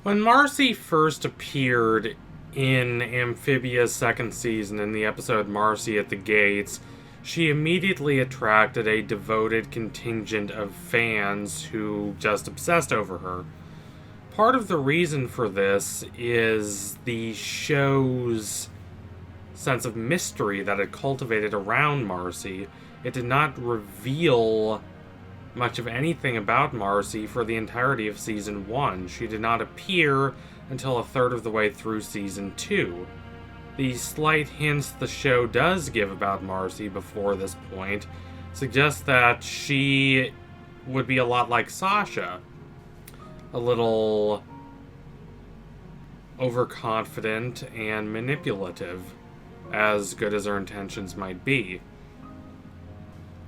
When Marcy first appeared in Amphibia's second season in the episode Marcy at the Gates, she immediately attracted a devoted contingent of fans who just obsessed over her. Part of the reason for this is the show's sense of mystery that it cultivated around Marcy. It did not reveal much of anything about Marcy for the entirety of Season 1. She did not appear until a third of the way through Season 2. The slight hints the show does give about Marcy before this point suggest that she would be a lot like Sasha. A little overconfident and manipulative, as good as her intentions might be.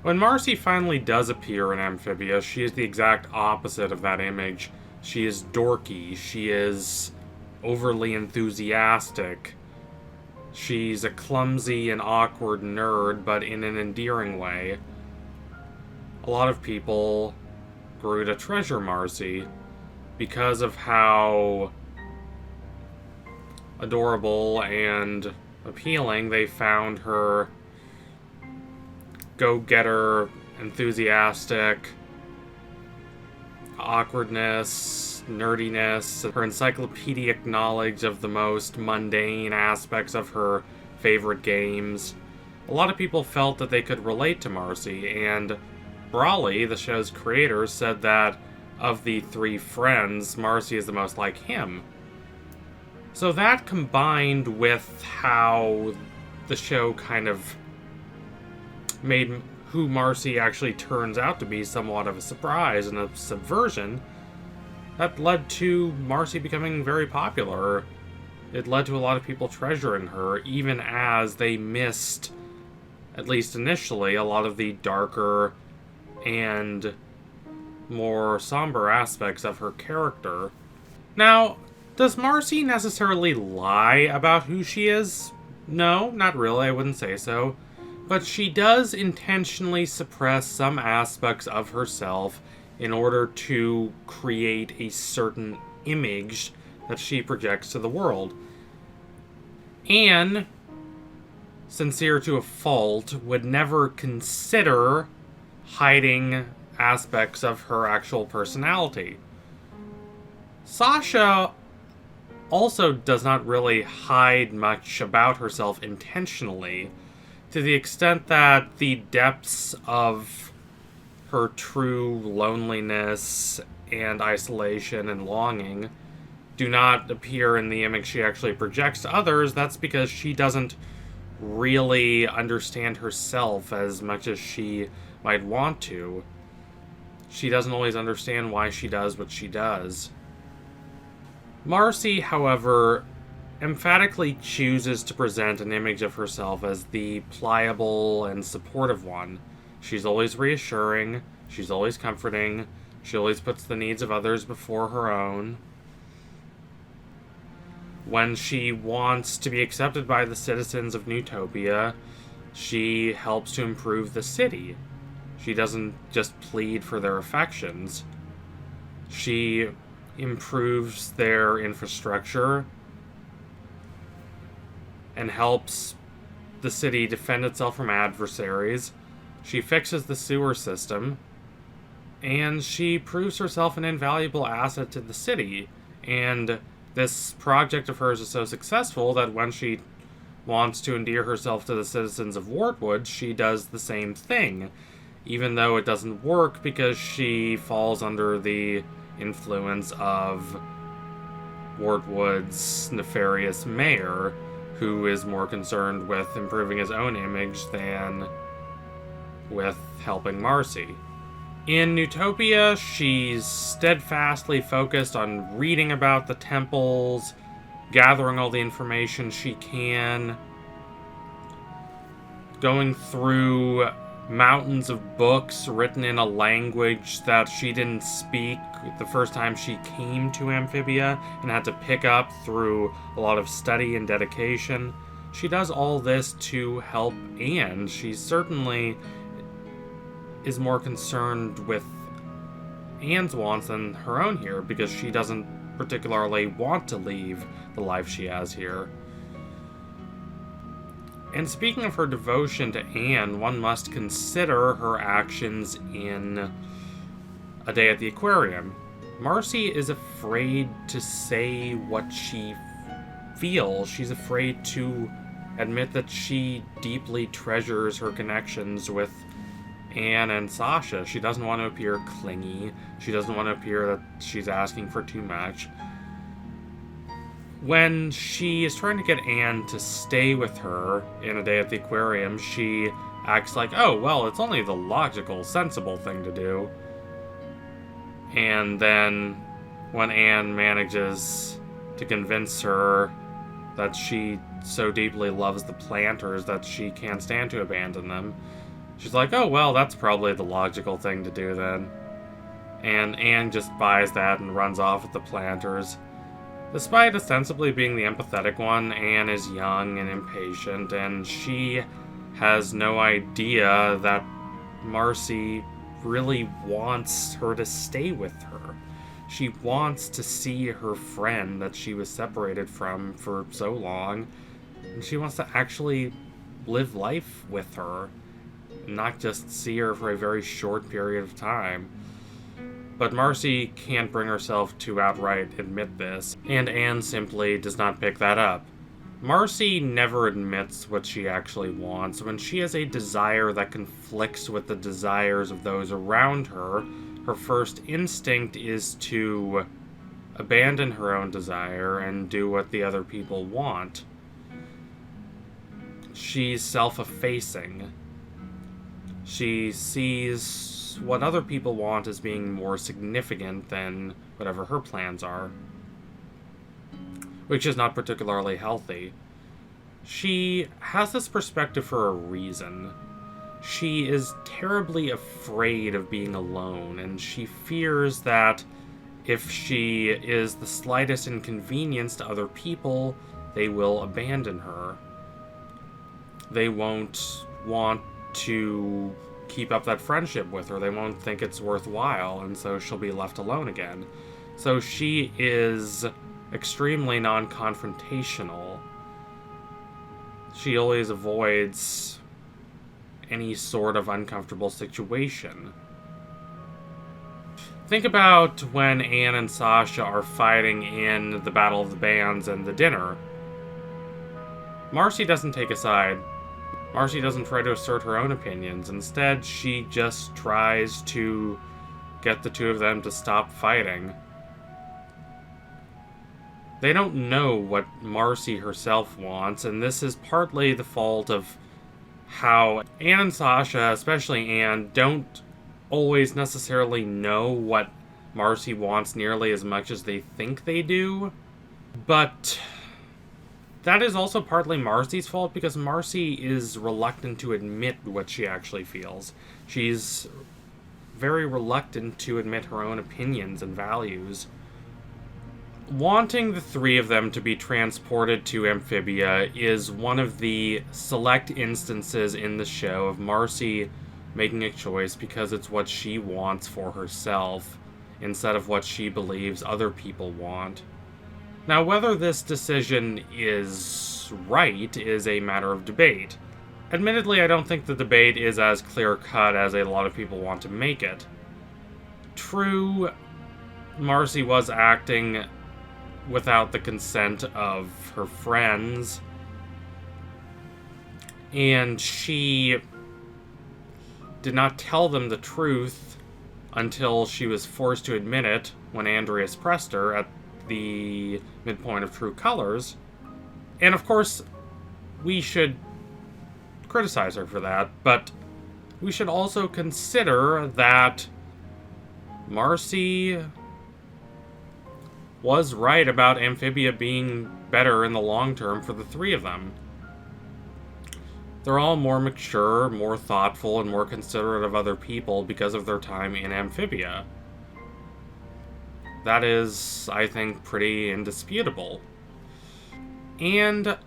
When Marcy finally does appear in Amphibia, she is the exact opposite of that image. She is dorky, she is overly enthusiastic, she's a clumsy and awkward nerd, but in an endearing way. A lot of people grew to treasure Marcy because of how adorable and appealing they found her go-getter, enthusiastic awkwardness, nerdiness, her encyclopedic knowledge of the most mundane aspects of her favorite games. A lot of people felt that they could relate to Marcy, and Brawley, the show's creator, said that of the three friends, Marcy is the most like him. So that, combined with how the show kind of made who Marcy actually turns out to be somewhat of a surprise and a subversion, that led to Marcy becoming very popular. It led to a lot of people treasuring her, even as they missed, at least initially, a lot of the darker and more somber aspects of her character. Now, does Marcy necessarily lie about who she is? No, not really, I wouldn't say so. But she does intentionally suppress some aspects of herself in order to create a certain image that she projects to the world. Anne, sincere to a fault, would never consider hiding aspects of her actual personality. Sasha also does not really hide much about herself intentionally, to the extent that the depths of her true loneliness and isolation and longing do not appear in the image she actually projects to others. That's because she doesn't really understand herself as much as she might want to. She doesn't always understand why she does what she does. Marcy, however, emphatically chooses to present an image of herself as the pliable and supportive one. She's always reassuring, she's always comforting, she always puts the needs of others before her own. When she wants to be accepted by the citizens of Newtopia, she helps to improve the city. She doesn't just plead for their affections. She improves their infrastructure and helps the city defend itself from adversaries. She fixes the sewer system, and she proves herself an invaluable asset to the city. And this project of hers is so successful that when she wants to endear herself to the citizens of Wartwood, she does the same thing, even though it doesn't work because she falls under the influence of Wartwood's nefarious mayor, who is more concerned with improving his own image than with helping Marcy. In Newtopia, she's steadfastly focused on reading about the temples, gathering all the information she can, going through mountains of books written in a language that she didn't speak the first time she came to Amphibia and had to pick up through a lot of study and dedication. She does all this to help Anne. She certainly is more concerned with Anne's wants than her own here, because she doesn't particularly want to leave the life she has here. And speaking of her devotion to Anne, one must consider her actions in A Day at the Aquarium. Marcy is afraid to say what she feels. She's afraid to admit that she deeply treasures her connections with Anne and Sasha. She doesn't want to appear clingy. She doesn't want to appear that she's asking for too much. When she is trying to get Anne to stay with her in A Day at the Aquarium, she acts like, oh, well, it's only the logical, sensible thing to do. And then when Anne manages to convince her that she so deeply loves the planters that she can't stand to abandon them, she's like, oh, well, that's probably the logical thing to do then. And Anne just buys that and runs off with the planters. Despite ostensibly being the empathetic one, Anne is young and impatient, and she has no idea that Marcy really wants her to stay with her. She wants to see her friend that she was separated from for so long, and she wants to actually live life with her, not just see her for a very short period of time. But Marcy can't bring herself to outright admit this, and Anne simply does not pick that up. Marcy never admits what she actually wants. When she has a desire that conflicts with the desires of those around her, her first instinct is to abandon her own desire and do what the other people want. She's self-effacing. She sees what other people want as being more significant than whatever her plans are, which is not particularly healthy. She has this perspective for a reason. She is terribly afraid of being alone, and she fears that if she is the slightest inconvenience to other people, they will abandon her. They won't want to keep up that friendship with her. They won't think it's worthwhile, and so she'll be left alone again. So she is extremely non-confrontational. She always avoids any sort of uncomfortable situation. Think about when Anne and Sasha are fighting in the Battle of the Bands and the dinner. Marcy doesn't take a side. Marcy doesn't try to assert her own opinions. Instead, she just tries to get the two of them to stop fighting. They don't know what Marcy herself wants, and this is partly the fault of how Anne and Sasha, especially Anne, don't always necessarily know what Marcy wants nearly as much as they think they do. But that is also partly Marcy's fault, because Marcy is reluctant to admit what she actually feels. She's very reluctant to admit her own opinions and values. Wanting the three of them to be transported to Amphibia is one of the select instances in the show of Marcy making a choice because it's what she wants for herself, instead of what she believes other people want. Now, whether this decision is right is a matter of debate. Admittedly, I don't think the debate is as clear-cut as a lot of people want to make it. True, Marcy was acting without the consent of her friends, and she did not tell them the truth until she was forced to admit it when Andreas pressed her at the midpoint of True Colors. And of course, we should criticize her for that, but we should also consider that Marcy was right about Amphibia being better in the long term for the three of them. They're all more mature, more thoughtful, and more considerate of other people because of their time in Amphibia. That is, I think, pretty indisputable. And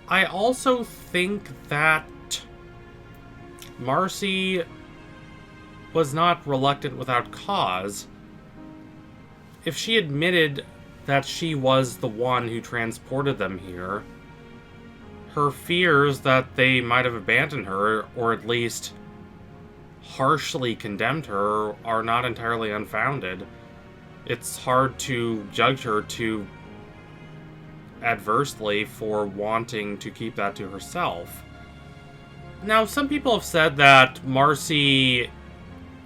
I also think that Marcy was not reluctant without cause. If she admitted that she was the one who transported them here. Her fears that they might have abandoned her, or at least harshly condemned her, are not entirely unfounded. It's hard to judge her too adversely for wanting to keep that to herself. Now, some people have said that Marcy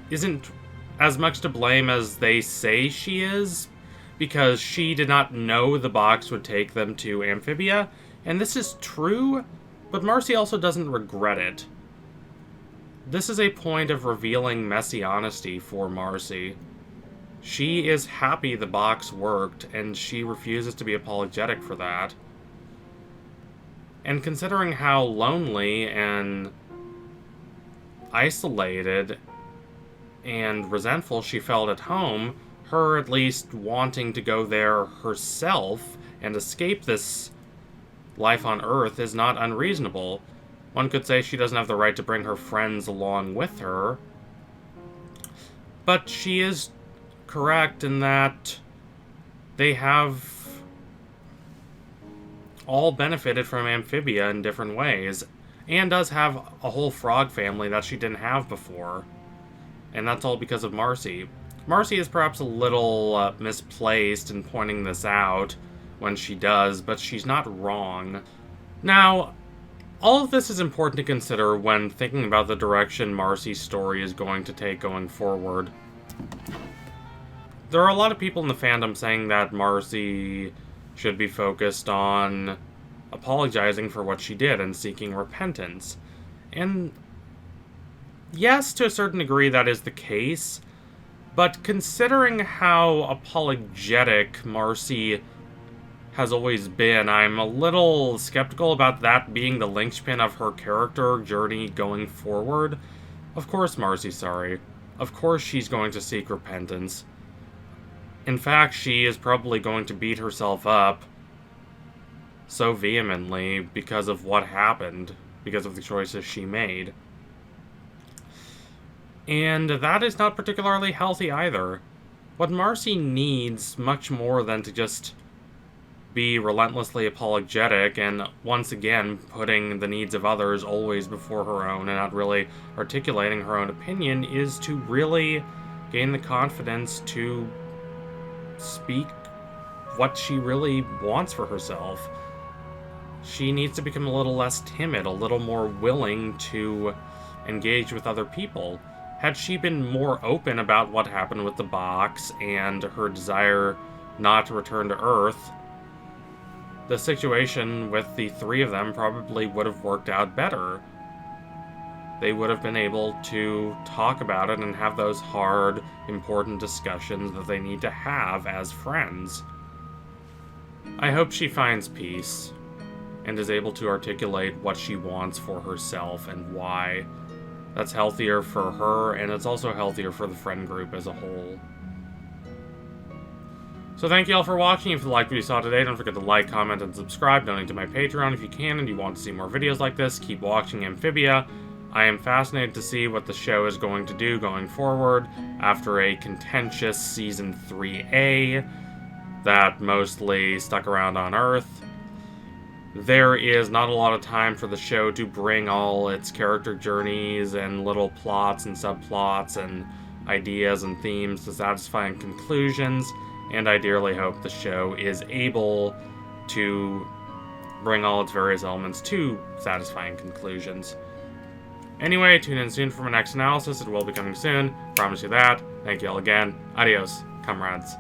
isn't as much to blame as they say she is, because she did not know the box would take them to Amphibia, and this is true, but Marcy also doesn't regret it. This is a point of revealing messy honesty for Marcy. She is happy the box worked, and she refuses to be apologetic for that. And considering how lonely and isolated and resentful she felt at home, her at least wanting to go there herself and escape this life on Earth is not unreasonable. One could say she doesn't have the right to bring her friends along with her, but she is correct in that they have all benefited from Amphibia in different ways. Anne does have a whole frog family that she didn't have before, and that's all because of Marcy. Marcy is perhaps a little misplaced in pointing this out when she does, but she's not wrong. Now, all of this is important to consider when thinking about the direction Marcy's story is going to take going forward. There are a lot of people in the fandom saying that Marcy should be focused on apologizing for what she did and seeking repentance. And yes, to a certain degree that is the case, but considering how apologetic Marcy has always been, I'm a little skeptical about that being the linchpin of her character journey going forward. Of course Marcy's sorry. Of course she's going to seek repentance. In fact, she is probably going to beat herself up so vehemently because of what happened, because of the choices she made. And that is not particularly healthy either. What Marcy needs, much more than to just be relentlessly apologetic and once again putting the needs of others always before her own and not really articulating her own opinion, is to really gain the confidence to speak what she really wants for herself. She needs to become a little less timid, a little more willing to engage with other people. Had she been more open about what happened with the box and her desire not to return to Earth, the situation with the three of them probably would have worked out better. They would have been able to talk about it and have those hard, important discussions that they need to have as friends. I hope she finds peace and is able to articulate what she wants for herself and why. That's healthier for her, and it's also healthier for the friend group as a whole. So thank you all for watching. If you liked what you saw today, don't forget to like, comment, and subscribe. Donate to my Patreon if you can and you want to see more videos like this. Keep watching Amphibia. I am fascinated to see what the show is going to do going forward after a contentious Season 3A that mostly stuck around on Earth. There is not a lot of time for the show to bring all its character journeys and little plots and subplots and ideas and themes to satisfying conclusions, and I dearly hope the show is able to bring all its various elements to satisfying conclusions. Anyway, tune in soon for my next analysis. It will be coming soon. Promise you that. Thank you all again. Adios, comrades.